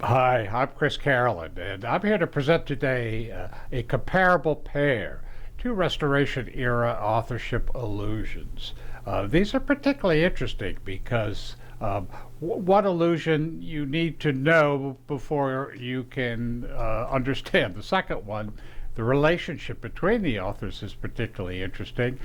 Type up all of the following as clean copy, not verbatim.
Hi, I'm Chris Carolan, and I'm here to present today a comparable pair, two Restoration era authorship allusions. These are particularly interesting because one allusion you need to know before you can understand. The second one, the relationship between the authors, is particularly interesting,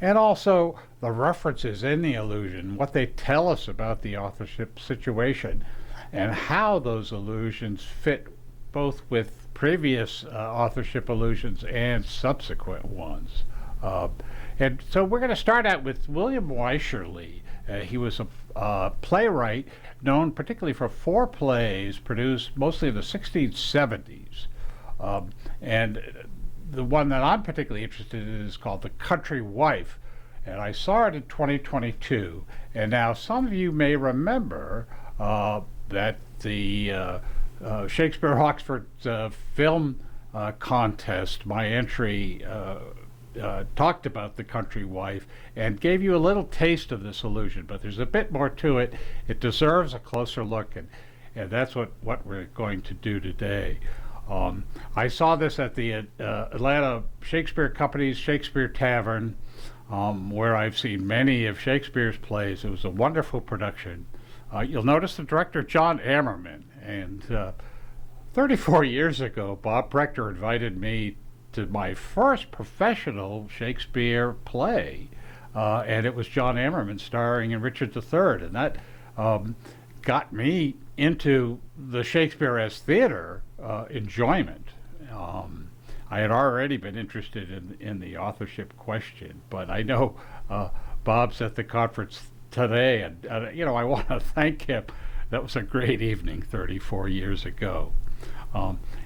and also the references in the allusion, what they tell us about the authorship situation and how those allusions fit both with previous authorship allusions and subsequent ones. Uh, and so we're going to start out with William Wycherley. He was a playwright known particularly for four plays produced mostly in the 1670s. And the one that I'm particularly interested in is called The Country Wife. And I saw it in 2022. And now some of you may remember that the Shakespeare Oxford film contest, my entry talked about The Country Wife and gave you a little taste of this illusion, but there's a bit more to it. It deserves a closer look, and that's what we're going to do today. I saw this at the Atlanta Shakespeare Company's Shakespeare Tavern, where I've seen many of Shakespeare's plays. It was a wonderful production. You'll notice the director, John Ammerman, and 34 years ago, Bob Prechter invited me to my first professional Shakespeare play, and it was John Ammerman starring in Richard III, and that got me into the Shakespeare as theater enjoyment. I had already been interested in the authorship question, but I know Bob's at the conference today, and I want to thank him. That was a great evening 34 years ago.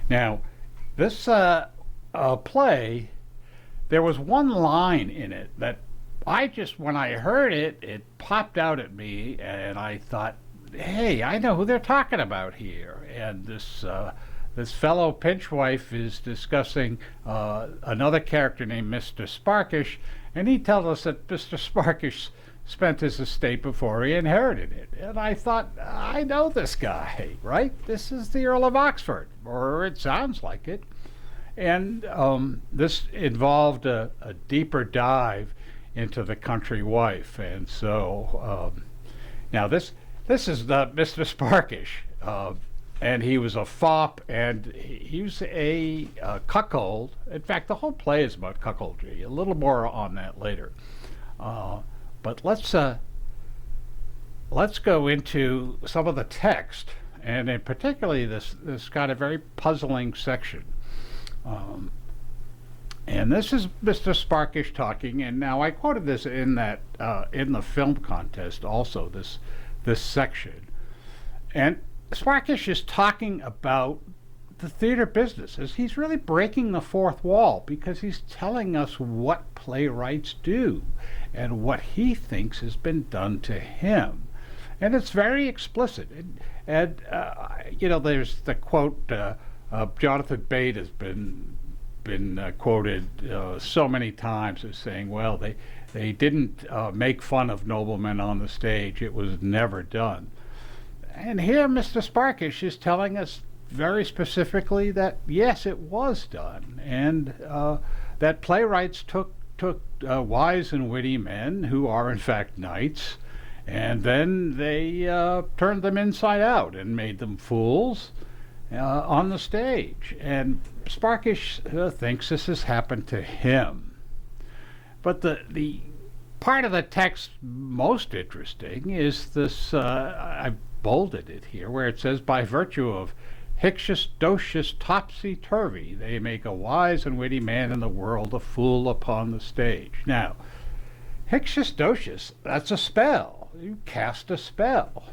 Now, this play, there was one line in it that when I heard it, it popped out at me, and I thought, hey, I know who they're talking about here. And this fellow pinchwife is discussing another character named Mr. Sparkish, and he tells us that Mr. Sparkish spent his estate before he inherited it. And I thought, I know this guy, right? This is the Earl of Oxford, or it sounds like it. And this involved a deeper dive into The Country Wife. And so now this is Mr. Sparkish, and he was a fop, and he was a cuckold. In fact, the whole play is about cuckoldry. A little more on that later. But let's go into some of the text, and in particularly this kind of very puzzling section. And this is Mr. Sparkish talking, and now I quoted this in the film contest also, this section. And Sparkish is talking about the theater business, as he's really breaking the fourth wall, because he's telling us what playwrights do and what he thinks has been done to him. And it's very explicit. And there's the quote, Jonathan Bate has been quoted so many times as saying, well, they didn't make fun of noblemen on the stage. It was never done. And here Mr. Sparkish is telling us very specifically that, yes, it was done, and that playwrights took wise and witty men who are in fact knights, and then they turned them inside out and made them fools on the stage. And Sparkish thinks this has happened to him. But the part of the text most interesting is this, I've bolded it here, where it says, by virtue of Hictius Docius topsy-turvy, they make a wise and witty man in the world a fool upon the stage. Now, Hictius Docius, that's a spell. You cast a spell.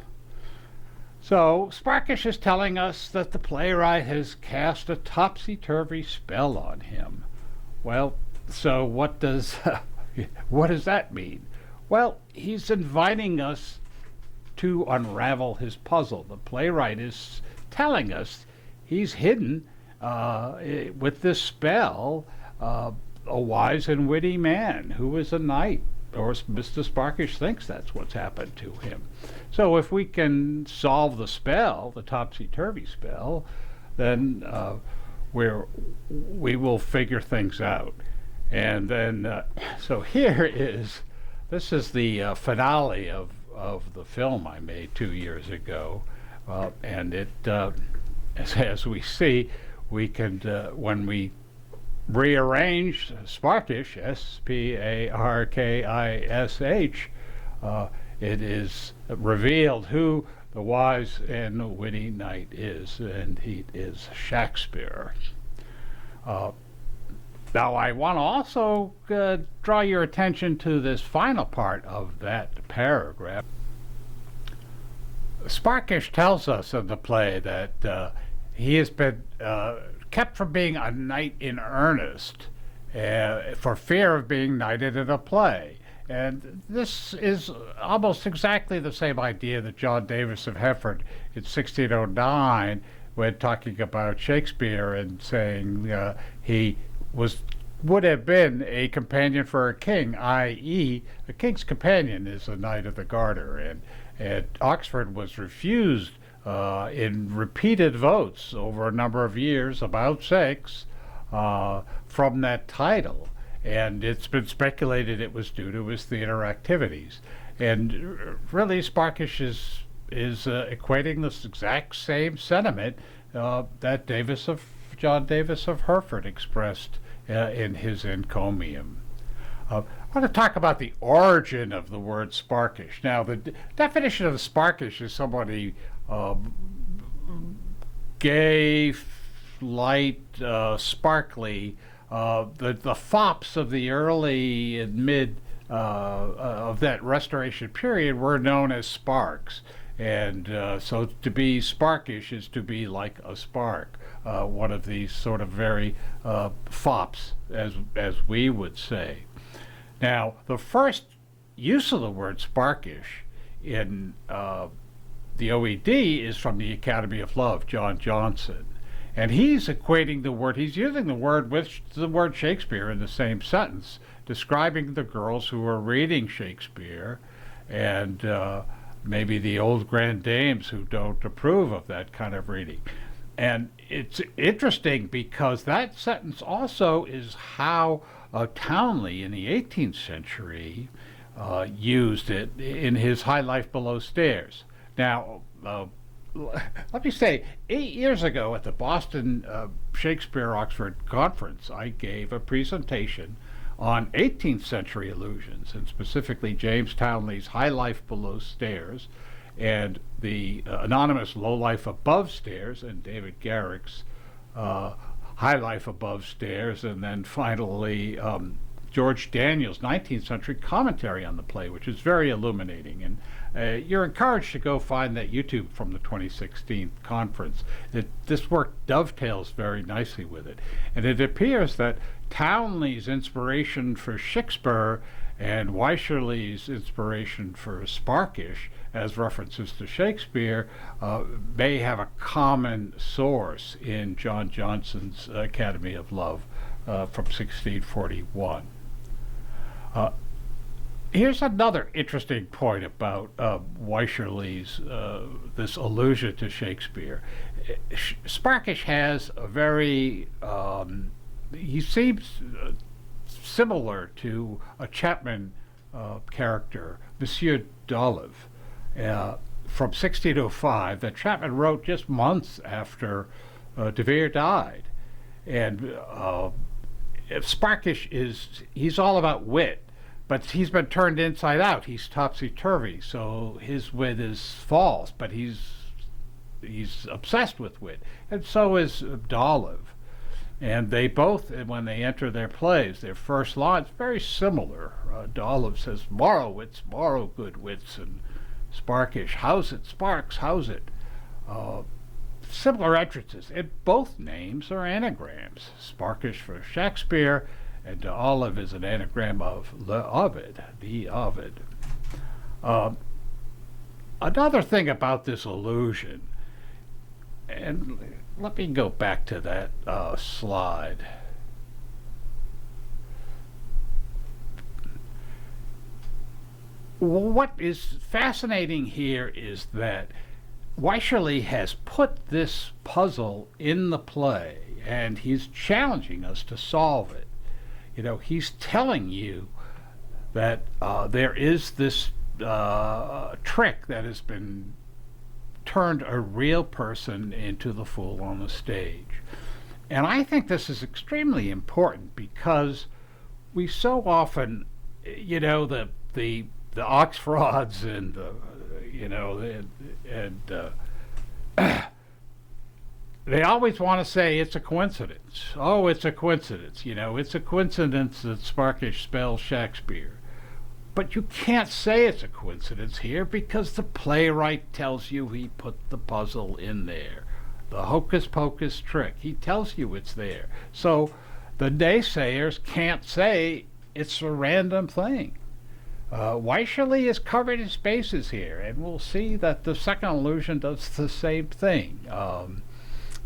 So Sparkish is telling us that the playwright has cast a topsy-turvy spell on him. Well, so what does that mean? Well, he's inviting us to unravel his puzzle. The playwright is telling us he's hidden with this spell a wise and witty man who is a knight or Mr. Sparkish thinks that's what's happened to him. So if we can solve the spell, the topsy-turvy spell, then we will figure things out. And then, so this is the finale of the film I made 2 years ago. And it, as we see, we can, when we rearrange Sparkish, Sparkish, it is revealed who the wise and witty knight is, and he is Shakespeare. Now, I want to also draw your attention to this final part of that paragraph. Sparkish tells us in the play that he has been kept from being a knight in earnest for fear of being knighted in a play. And this is almost exactly the same idea that John Davis of Hereford in 1609, when talking about Shakespeare and saying he would have been a companion for a king, i.e., a king's companion is a knight of the garter, and Oxford was refused in repeated votes over a number of years, about 6, from that title. And it's been speculated it was due to his theater activities. And really, Sparkish is equating this exact same sentiment that John Davis of Hereford expressed in his encomium. I want to talk about the origin of the word Sparkish. Now, the definition of Sparkish is somebody gay, light, sparkly. The fops of the early and mid of that Restoration period were known as sparks. And so to be sparkish is to be like a spark, one of these sort of very fops, as we would say. Now, the first use of the word sparkish in the OED is from the Academy of Love, John Johnson. And he's equating the word, he's using the word with the word Shakespeare in the same sentence, describing the girls who are reading Shakespeare and maybe the old grand dames who don't approve of that kind of reading. And it's interesting because that sentence also is how Townley in the 18th century used it in his High Life Below Stairs. Now, let me say, 8 years ago at the Boston Shakespeare Oxford Conference, I gave a presentation on 18th century allusions, and specifically James Townley's High Life Below Stairs and the anonymous Low Life Above Stairs, and David Garrick's High Life Above Stairs, and then finally George Daniel's 19th century commentary on the play, which is very illuminating. And you're encouraged to go find that YouTube from the 2016 conference. This work dovetails very nicely with it. And it appears that Townley's inspiration for Shakespeare and Wycherley's inspiration for Sparkish, as references to Shakespeare, may have a common source in John Johnson's Academy of Love from 1641. Here's another interesting point about Wycherley's this allusion to Shakespeare. Sparkish has a very he seems similar to a Chapman character, Monsieur d'Olive, from 1605 that Chapman wrote just months after De Vere died. And Sparkish he's all about wit, but he's been turned inside out. He's topsy-turvy, so his wit is false, but he's obsessed with wit. And so is d'Olive. And they both, when they enter their plays, their first line's very similar. d'Olive says, "Morrow wits, morrow good wits," and Sparkish, "How's it, Sparks, how's it?" Similar entrances, and both names are anagrams. Sparkish for Shakespeare, and d'Olive is an anagram of Ovid, the Ovid. Another thing about this allusion, and let me go back to that slide. what is fascinating here is that Wycherley has put this puzzle in the play, and he's challenging us to solve it. You know, he's telling you that there is this trick that has been turned a real person into the fool on the stage. And I think this is extremely important because we so often, you know, the Oxfords and the, you know, they always want to say it's a coincidence. Oh, it's a coincidence. You know, it's a coincidence that Sparkish spells Shakespeare. But you can't say it's a coincidence here because the playwright tells you he put the puzzle in there. The hocus pocus trick. He tells you it's there. So the naysayers can't say it's a random thing. Wycherley has covered his bases here, and we'll see that the second allusion does the same thing.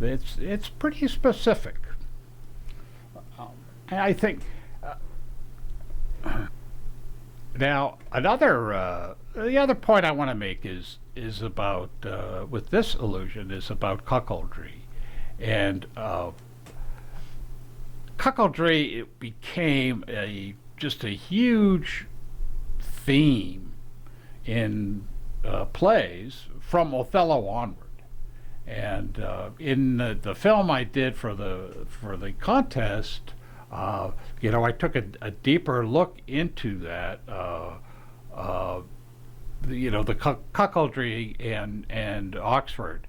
It's pretty specific. I think. Now, the other point I want to make is about with this allusion is about cuckoldry, and cuckoldry it became just a huge theme in plays from Othello onward. And in the film I did for the contest, you know, I took a deeper look into that. You know, the cuckoldry and Oxford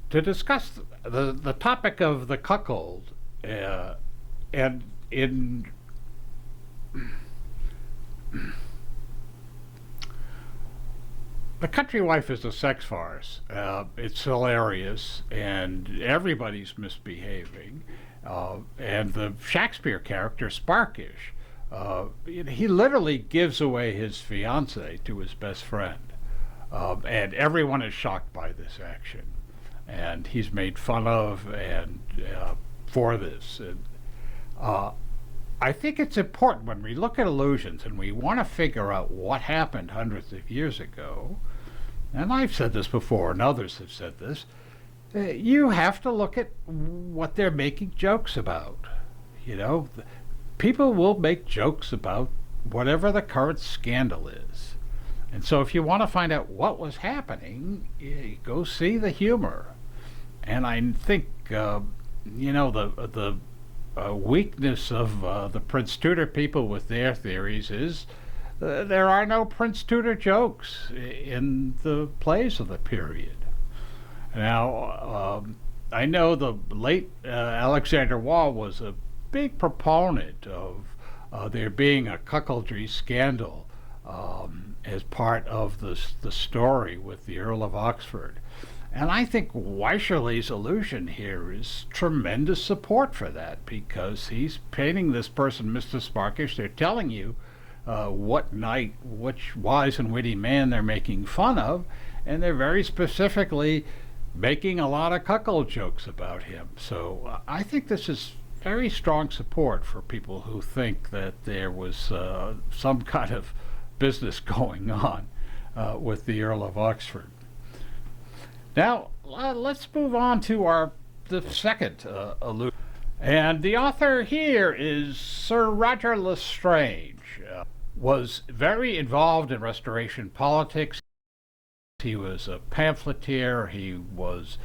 to discuss the topic of the cuckold, and in The Country Wife is a sex farce. It's hilarious, and everybody's misbehaving. And the Shakespeare character, Sparkish, he literally gives away his fiancée to his best friend. And everyone is shocked by this action. And he's made fun of and for this. And, I think it's important when we look at allusions and we want to figure out what happened hundreds of years ago, and I've said this before and others have said this, you have to look at what they're making jokes about. You know, people will make jokes about whatever the current scandal is. And so if you want to find out what was happening, go see the humor. And I think, you know, the weakness of the Prince Tudor people with their theories is there are no Prince Tudor jokes in the plays of the period. Now, I know the late Alexander Wall was a big proponent of there being a cuckoldry scandal as part of the story with the Earl of Oxford. And I think Wycherley's allusion here is tremendous support for that, because he's painting this person, Mr. Sparkish. They're telling you which wise and witty man they're making fun of, and they're very specifically making a lot of cuckold jokes about him. So I think this is very strong support for people who think that there was some kind of business going on with the Earl of Oxford. Now, let's move on to the second allusion. And the author here is Sir Roger L'Estrange. Was very involved in Restoration politics. He was a pamphleteer. He was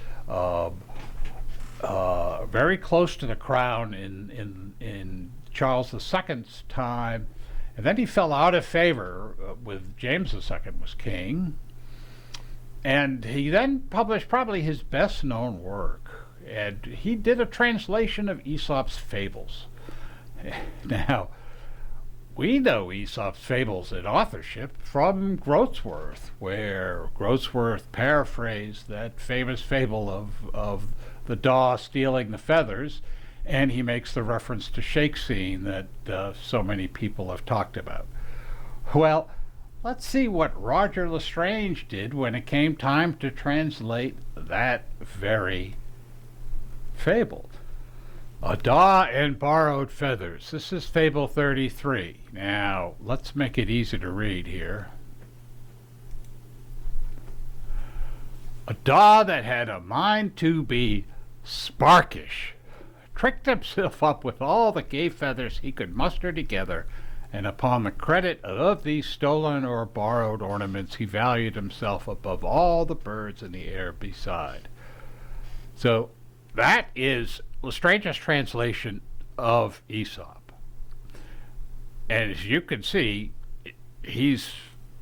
very close to the crown in Charles II's time. And then he fell out of favor with James II was king. And he then published probably his best known work. And he did a translation of Aesop's Fables. Now, we know Aesop's Fables in authorship from Groatsworth, where Groatsworth paraphrased that famous fable of the daw stealing the feathers, and he makes the reference to Shakespeare that so many people have talked about. Well, let's see what Roger L'Estrange did when it came time to translate that very fable. A daw and borrowed feathers. This is Fable 33. Now, let's make it easy to read here. A daw that had a mind to be Sparkish tricked himself up with all the gay feathers he could muster together, and upon the credit of these stolen or borrowed ornaments he valued himself above all the birds in the air beside. So that is Lestrange's translation of Aesop. And as you can see, he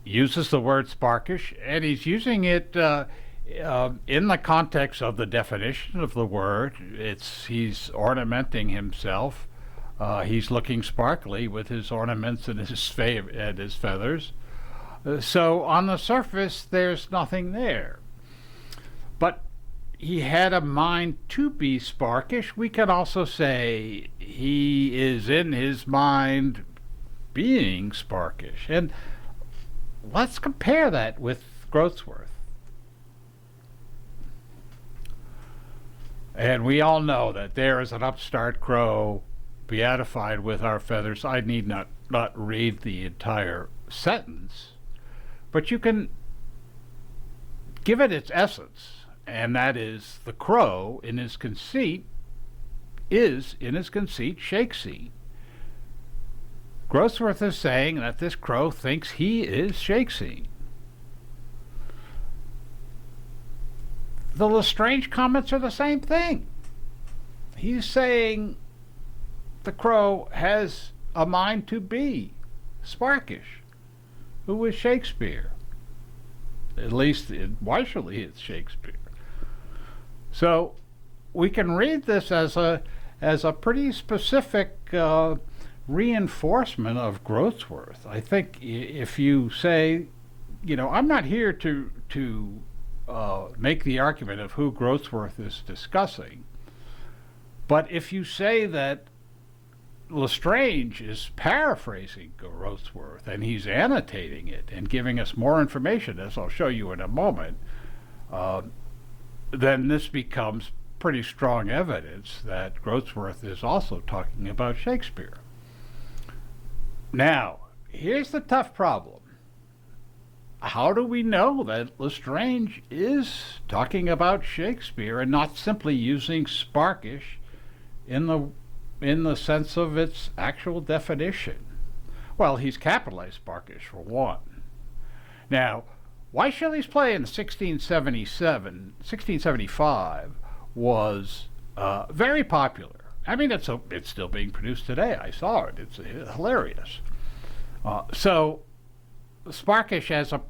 uses the word Sparkish, and he's using it in the context of the definition of the word. He's ornamenting himself. He's looking sparkly with his ornaments and his feathers. So on the surface, there's nothing there. But he had a mind to be Sparkish. We can also say he is in his mind being Sparkish. And let's compare that with Groatsworth. And we all know that there is an upstart crow beatified with our feathers. I need not read the entire sentence, but you can give it its essence, and that is the crow in his conceit is, in his conceit, Shakespeare. Groatsworth is saying that this crow thinks he is Shakespeare. The Lestrange comments are the same thing. He's saying the crow has a mind to be Sparkish, who is Shakespeare. At least in Wycherley it's Shakespeare. So we can read this as a pretty specific reinforcement of Groatsworth. I think if you say, I'm not here to make the argument of who Groatsworth is discussing, but if you say that Lestrange is paraphrasing Groatsworth and he's annotating it and giving us more information, as I'll show you in a moment, then this becomes pretty strong evidence that Groatsworth is also talking about Shakespeare. Now, here's the tough problem. How do we know that Lestrange is talking about Shakespeare and not simply using Sparkish in the sense of its actual definition? Well, he's capitalized Sparkish for one. Now, Wycherley's play in 1675 was very popular. I mean, it's still being produced today. I saw it. It's hilarious. So Sparkish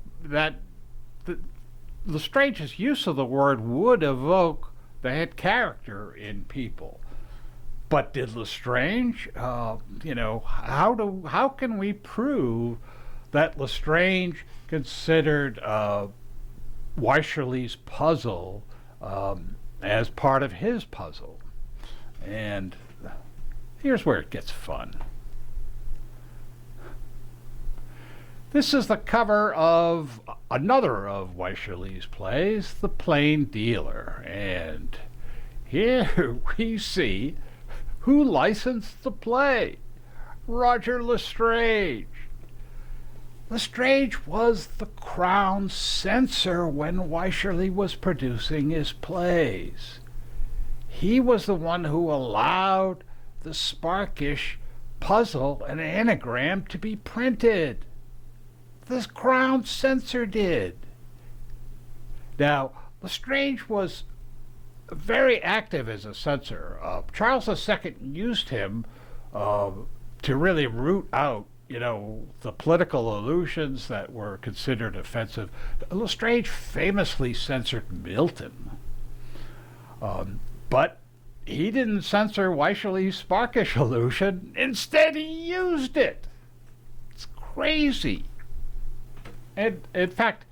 Lestrange's use of the word would evoke the head character in people. But did Lestrange, how can we prove that Lestrange considered Wycherley's puzzle as part of his puzzle? And here's where it gets fun. This is the cover of another of Wycherley's plays, The Plain Dealer. And here we see who licensed the play: Roger Lestrange. Lestrange was the crown censor when Wycherley was producing his plays. He was the one who allowed the Sparkish puzzle and anagram to be printed. The crown censor did. Now, Lestrange was very active as a censor. Charles II used him to really root out, the political allusions that were considered offensive. Lestrange famously censored Milton. But he didn't censor Wycherley's Sparkish allusion. Instead, he used it. It's crazy. And in fact,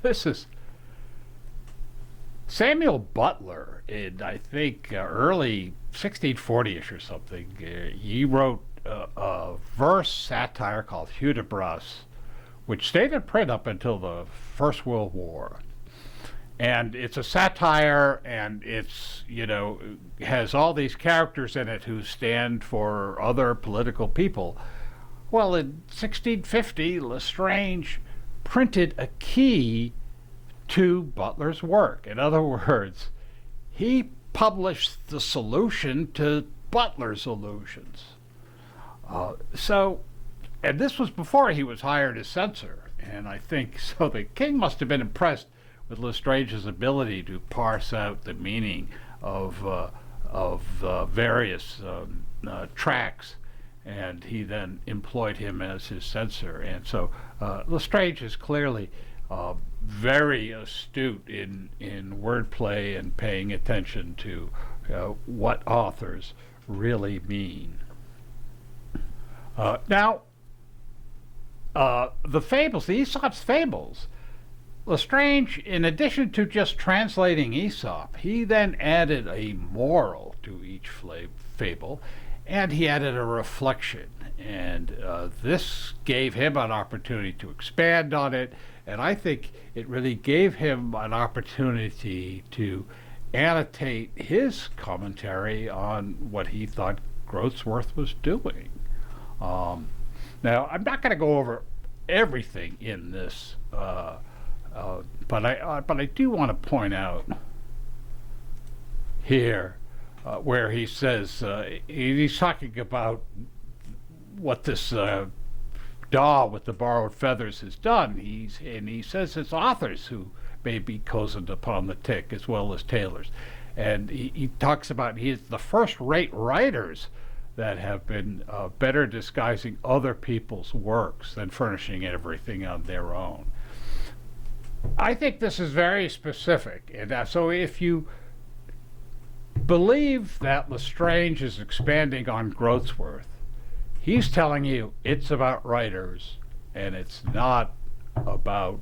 this is Samuel Butler in, I think, early 1640-ish or something. He wrote a verse satire called Hudibras, which stayed in print up until the First World War. And it's a satire, and it's, you know, has all these characters in it who stand for other political people. Well, in 1650, Lestrange printed a key to Butler's work. In other words, he published the solution to Butler's illusions. And this was before he was hired as censor. And I think so. The king must have been impressed with Lestrange's ability to parse out the meaning of various tracts, and he then employed him as his censor. And so Lestrange is clearly very astute in wordplay and paying attention to what authors really mean. Now, the Fables, the Aesop's Fables, Lestrange, in addition to just translating Aesop, he then added a moral to each fable, and he added a reflection. And this gave him an opportunity to expand on it, and I think it really gave him an opportunity to annotate his commentary on what he thought Groatsworth was doing. Now, I'm not going to go over everything in this, but I do want to point out here where he says he's talking about what this daw with the borrowed feathers has done. He says it's authors who may be cozened upon the tick as well as tailors, and he talks about he's the first-rate writers that have been better disguising other people's works than furnishing everything on their own. I think this is very specific, and so if you believe that Lestrange is expanding on Groatsworth, he's telling you it's about writers and it's not about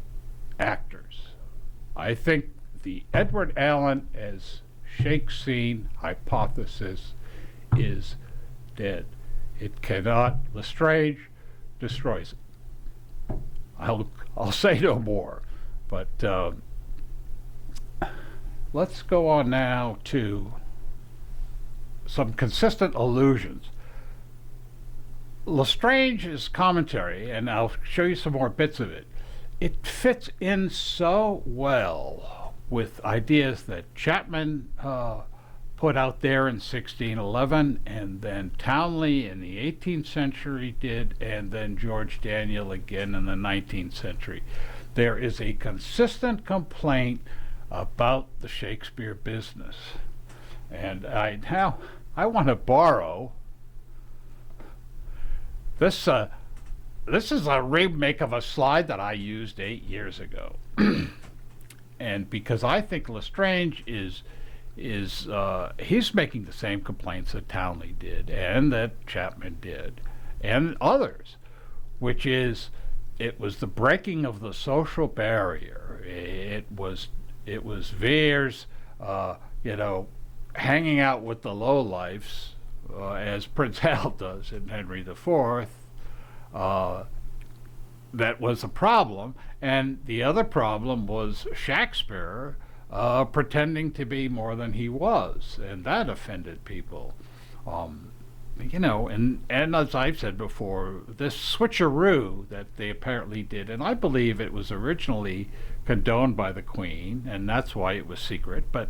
actors. I think the Edward Allen as Shakespeare hypothesis is dead. It cannot. Lestrange destroys it. I'll say no more. But let's go on now to some consistent allusions. Lestrange's commentary, and I'll show you some more bits of it, it fits in so well with ideas that Chapman put out there in 1611, and then Townley in the 18th century did, and then George Daniel again in the 19th century. There is a consistent complaint about the Shakespeare business. And I want to borrow this. This is a remake of a slide that I used 8 years ago. And because I think Lestrange is he's making the same complaints that Townley did and that Chapman did and others, which is it was the breaking of the social barrier. It was Vere's, hanging out with the lowlifes, as Prince Hal does in Henry IV. That was a problem, and the other problem was Shakespeare pretending to be more than he was, and that offended people. And as I've said before, this switcheroo that they apparently did, and I believe it was originally condoned by the Queen, and that's why it was secret, but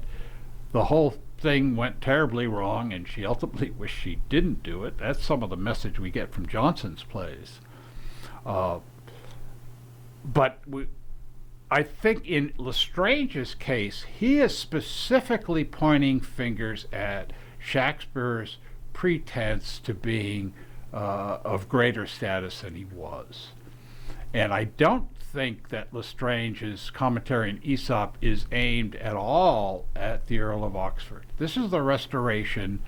the whole thing went terribly wrong, and she ultimately wished she didn't do it. That's some of the message we get from Johnson's plays. I think in Lestrange's case, he is specifically pointing fingers at Shakespeare's pretense to being of greater status than he was. And I don't think that Lestrange's commentary in Aesop is aimed at all at the Earl of Oxford. This is the Restoration.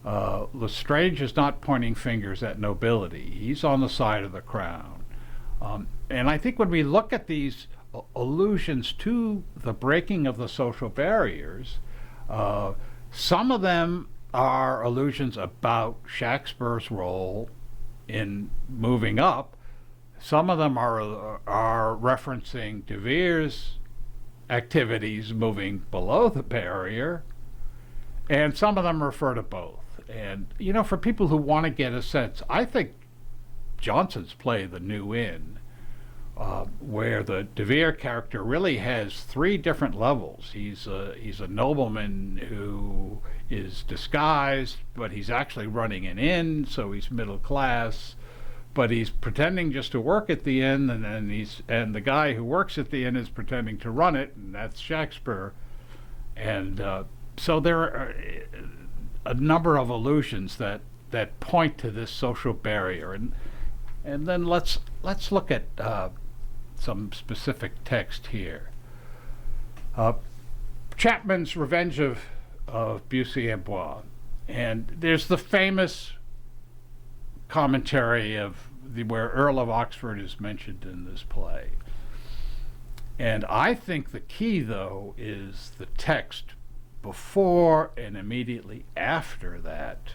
Lestrange is not pointing fingers at nobility. He's on the side of the crown. And I think when we look at these allusions to the breaking of the social barriers, some of them are allusions about Shakespeare's role in moving up. Some of them are referencing De Vere's activities moving below the barrier, and some of them refer to both. And, you know, for people who want to get a sense, I think Johnson's play, The New Inn, where the De Vere character really has three different levels. He's a nobleman who is disguised, but he's actually running an inn, so he's middle class. But he's pretending just to work at the inn, and the guy who works at the inn is pretending to run it, and that's Shakespeare. And so there are a number of allusions that point to this social barrier, and then let's look at some specific text here. Chapman's Revenge of Bussy-en-Bois, and there's the famous commentary where Earl of Oxford is mentioned in this play. And I think the key, though, is the text before and immediately after that,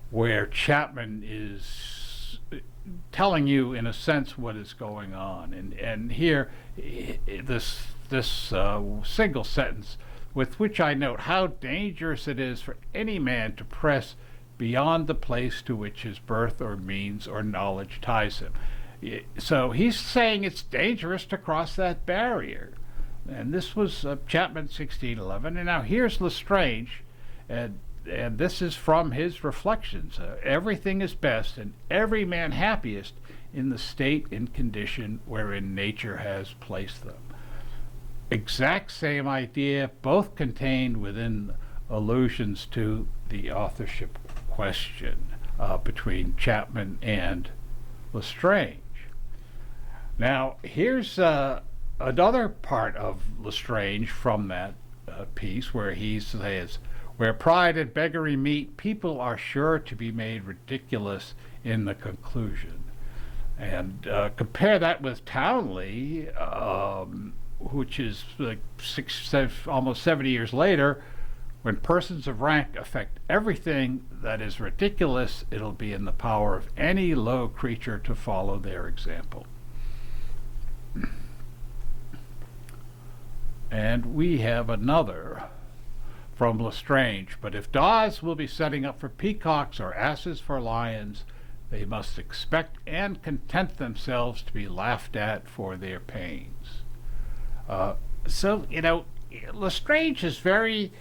where Chapman is telling you, in a sense, what is going on. And here, this single sentence, with which I note how dangerous it is for any man to press beyond the place to which his birth or means or knowledge ties him. So he's saying it's dangerous to cross that barrier. And this was Chapman 1611. And now here's Lestrange, and this is from his reflections. Everything is best and every man happiest in the state and condition wherein nature has placed them. Exact same idea, both contained within allusions to the authorship question between Chapman and Lestrange. Now, here's another part of Lestrange from that piece, where he says, "Where pride and beggary meet, people are sure to be made ridiculous in the conclusion." And compare that with Townley, which is like almost 70 years later. "When persons of rank affect everything that is ridiculous, it'll be in the power of any low creature to follow their example." And we have another from Lestrange. "But if daws will be setting up for peacocks or asses for lions, they must expect and content themselves to be laughed at for their pains." So, you know, Lestrange is very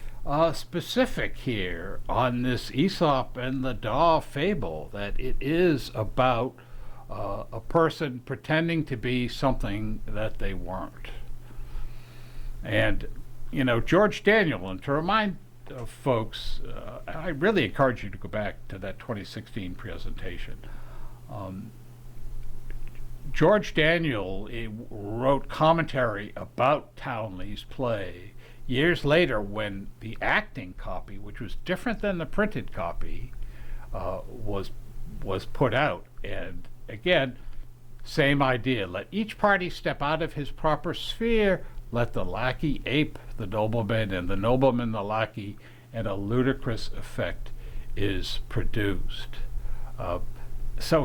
specific here on this Aesop and the daw fable, that it is about a person pretending to be something that they weren't. And, you know, George Daniel, and to remind folks, I really encourage you to go back to that 2016 presentation. George Daniel wrote commentary about Townley's play years later, when the acting copy, which was different than the printed copy, was put out. And again, same idea. Let each party step out of his proper sphere. Let the lackey ape the nobleman, and the nobleman the lackey, and a ludicrous effect is produced. So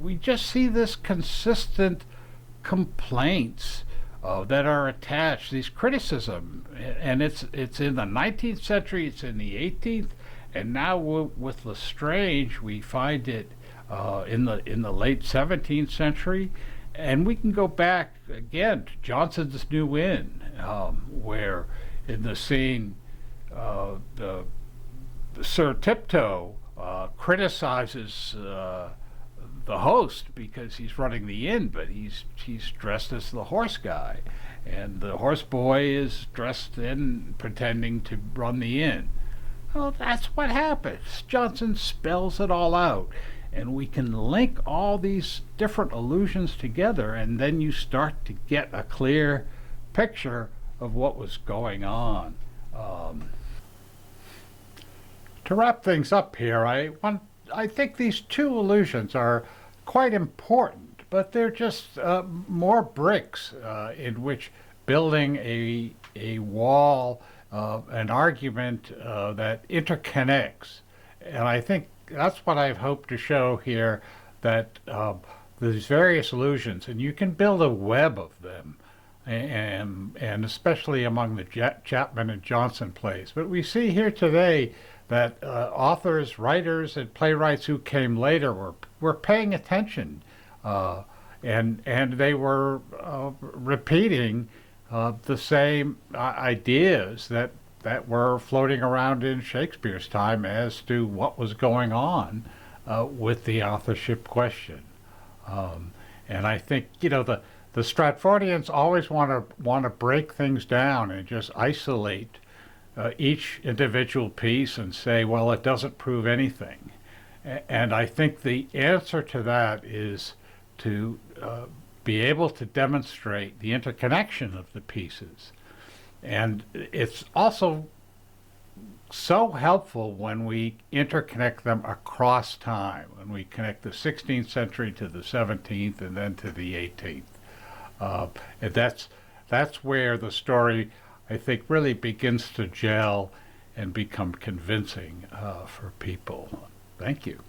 we just see this consistent complaints that are attached, these criticism, and it's in the 19th century, it's in the 18th, and now with Lestrange we find it in the late 17th century, and we can go back again to Johnson's New Inn, where in the scene the Sir Tiptoe criticizes the host because he's running the inn, but he's dressed as the horse guy, and the horse boy is dressed in pretending to run the inn. Well, that's what happens. Johnson spells it all out, and we can link all these different allusions together, and then you start to get a clear picture of what was going on. To wrap things up here, I think these two allusions are quite important, but they're just more bricks in which building a wall, an argument that interconnects. And I think that's what I've hoped to show here, that these various allusions, and you can build a web of them, and especially among the Chapman and Johnson plays. But we see here today that authors, writers, and playwrights who came later were paying attention, and they were repeating the same ideas that were floating around in Shakespeare's time as to what was going on with the authorship question. And I think the Stratfordians always want to break things down and just isolate each individual piece and say, well, it doesn't prove anything. And I think the answer to that is to be able to demonstrate the interconnection of the pieces. And it's also so helpful when we interconnect them across time, when we connect the 16th century to the 17th and then to the 18th. And that's where the story, I think, really begins to gel and become convincing for people. Thank you.